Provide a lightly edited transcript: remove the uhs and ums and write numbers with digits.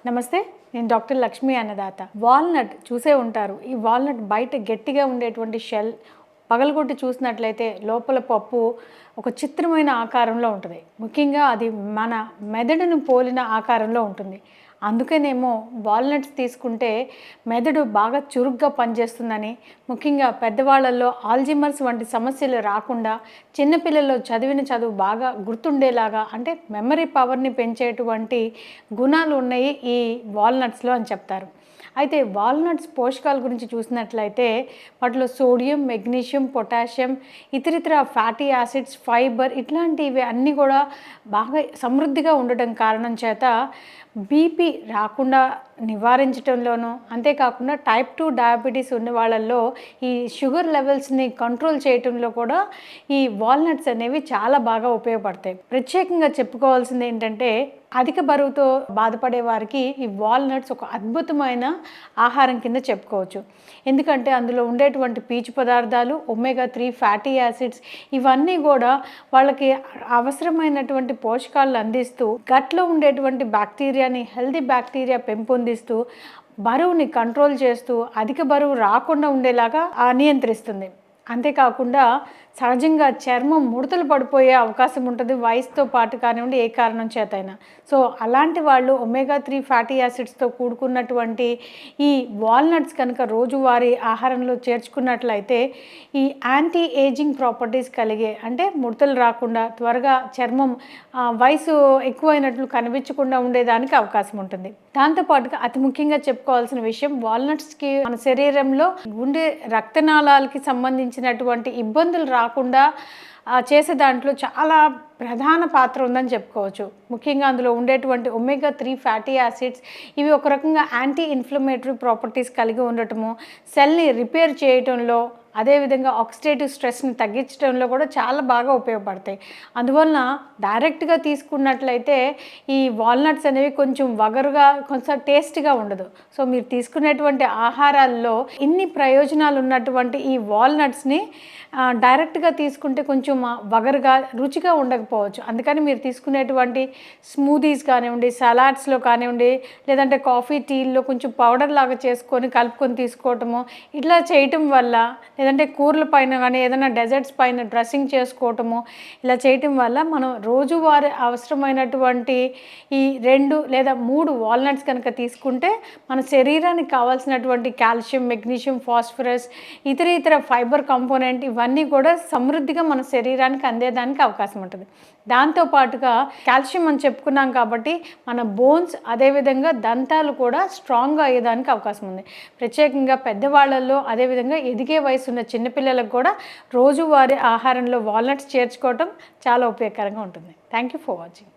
నమస్తే, నేను డాక్టర్ లక్ష్మి అన్నదాత. వాల్నట్ చూసే ఉంటారు. ఈ వాల్నట్ బయట గట్టిగా ఉండేటువంటి షెల్ పగలగొట్టి చూసినట్లయితే లోపల పప్పు ఒక చిత్రమైన ఆకారంలో ఉంటుంది. ముఖ్యంగా అది మన మెదడును పోలిన ఆకారంలో ఉంటుంది. అందుకనేమో వాల్నట్స్ తీసుకుంటే మెదడు బాగా చురుగ్గా పనిచేస్తుందని, ముఖ్యంగా పెద్దవాళ్ళల్లో ఆల్జీమర్స్ వంటి సమస్యలు రాకుండా, చిన్నపిల్లల్లో చదివిన చదువు బాగా గుర్తుండేలాగా, అంటే మెమరీ పవర్ని పెంచేటువంటి గుణాలు ఉన్నాయి ఈ వాల్నట్స్లో అని చెప్తారు. అయితే వాల్నట్స్ పోషకాల గురించి చూసినట్లయితే వాటిలో సోడియం, మెగ్నీషియం, పొటాషియం, ఇతరితర ఫ్యాటీ యాసిడ్స్, ఫైబర్ ఇట్లాంటివి అన్నీ కూడా బాగా సమృద్ధిగా ఉండటం కారణం చేత బీపీ రాకుండా నివారించడంలోనూ, అంతేకాకుండా టైప్ 2 డయాబెటీస్ ఉన్న వాళ్ళల్లో ఈ షుగర్ లెవెల్స్ని కంట్రోల్ చేయటంలో కూడా ఈ వాల్నట్స్ అనేవి చాలా బాగా ఉపయోగపడతాయి. ప్రత్యేకంగా చెప్పుకోవాల్సింది ఏంటంటే, అధిక బరువుతో బాధపడే వారికి ఈ వాల్నట్స్ ఒక అద్భుతమైన ఆహారం కింద చెప్పుకోవచ్చు. ఎందుకంటే అందులో ఉండేటువంటి పీచు పదార్థాలు, ఒమేగా 3 ఫ్యాటీ యాసిడ్స్ ఇవన్నీ కూడా వాళ్ళకి అవసరమైనటువంటి పోషకాలను అందిస్తూ, గట్లో ఉండేటువంటి బ్యాక్టీరియాని, హెల్దీ బ్యాక్టీరియా పెంపొందిస్తూ, బరువుని కంట్రోల్ చేస్తూ, అధిక బరువు రాకుండా ఉండేలాగా నియంత్రిస్తుంది. అంతేకాకుండా సహజంగా చర్మం ముడతలు పడిపోయే అవకాశం ఉంటుంది, వయసుతో పాటు కానివ్వండి, ఏ కారణం చేతైనా. సో అలాంటి వాళ్ళు ఒమేగా 3 ఫ్యాటీ యాసిడ్స్తో కూడుకున్నటువంటి ఈ వాల్నట్స్ కనుక రోజువారీ ఆహారంలో చేర్చుకున్నట్లయితే ఈ యాంటీ ఏజింగ్ ప్రాపర్టీస్ కలిగే, అంటే ముడతలు రాకుండా, త్వరగా చర్మం వయసు ఎక్కువైనట్లు కనిపించకుండా ఉండేదానికి అవకాశం ఉంటుంది. దాంతోపాటుగా అతి ముఖ్యంగా చెప్పుకోవాల్సిన విషయం, వాల్నట్స్కి మన శరీరంలో ఉండే రక్తనాళాలకి సంబంధించినటువంటి ఇబ్బందులు రాకుండా చేసే దాంట్లో చాలా ప్రధాన పాత్ర ఉందని చెప్పుకోవచ్చు. ముఖ్యంగా అందులో ఉండేటువంటి ఒమేగా 3 ఫ్యాటీ యాసిడ్స్ ఇవి ఒక రకంగా యాంటీ ఇన్ఫ్లమేటరీ ప్రాపర్టీస్ కలిగి ఉండటము, సెల్ని రిపేర్ చేయటంలో, అదేవిధంగా ఆక్సిడేటివ్ స్ట్రెస్ని తగ్గించడంలో కూడా చాలా బాగా ఉపయోగపడతాయి. అందువలన డైరెక్ట్గా తీసుకున్నట్లయితే ఈ వాల్నట్స్ అనేవి కొంచెం వగరుగా, కొంచెం టేస్ట్గా ఉండదు. సో మీరు తీసుకునేటువంటి ఆహారాల్లో ఇన్ని ప్రయోజనాలు ఉన్నటువంటి ఈ వాల్నట్స్ని డైరెక్ట్గా తీసుకుంటే కొంచెం వగరుగా, రుచిగా ఉండకపోవచ్చు. అందుకని మీరు తీసుకునేటువంటి స్మూదీస్ కానివ్వండి, సలాడ్స్లో కానివ్వండి, లేదంటే కాఫీ, టీల్లో కొంచెం పౌడర్ లాగా చేసుకొని కలుపుకొని తీసుకోవటము, ఇట్లా చేయటం వల్ల, లేదంటే కూరల పైన కానీ ఏదైనా డెజర్ట్స్ పైన డ్రెస్సింగ్ చేసుకోవటము, ఇలా చేయటం వల్ల మనం రోజువారీ అవసరమైనటువంటి ఈ 2 లేదా 3 వాల్నట్స్ కనుక తీసుకుంటే మన శరీరానికి కావాల్సినటువంటి కాల్షియం, మెగ్నీషియం, ఫాస్ఫరస్, ఇతర ఫైబర్ కాంపోనెంట్ ఇవన్నీ కూడా సమృద్ధిగా మన శరీరానికి అందేదానికి అవకాశం ఉంటుంది. దాంతోపాటుగా కాల్షియం అని చెప్పుకున్నాం కాబట్టి మన బోన్స్, అదేవిధంగా దంతాలు కూడా స్ట్రాంగ్గా అయ్యేదానికి అవకాశం ఉంది. ప్రత్యేకంగా పెద్దవాళ్ళల్లో, అదేవిధంగా ఎదిగే వయసు ఉన్న చిన్నపిల్లలకు కూడా రోజువారీ ఆహారంలో వాల్నట్స్ చేర్చుకోవటం చాలా ఉపయోగకరంగా ఉంటుంది. Thank you for watching.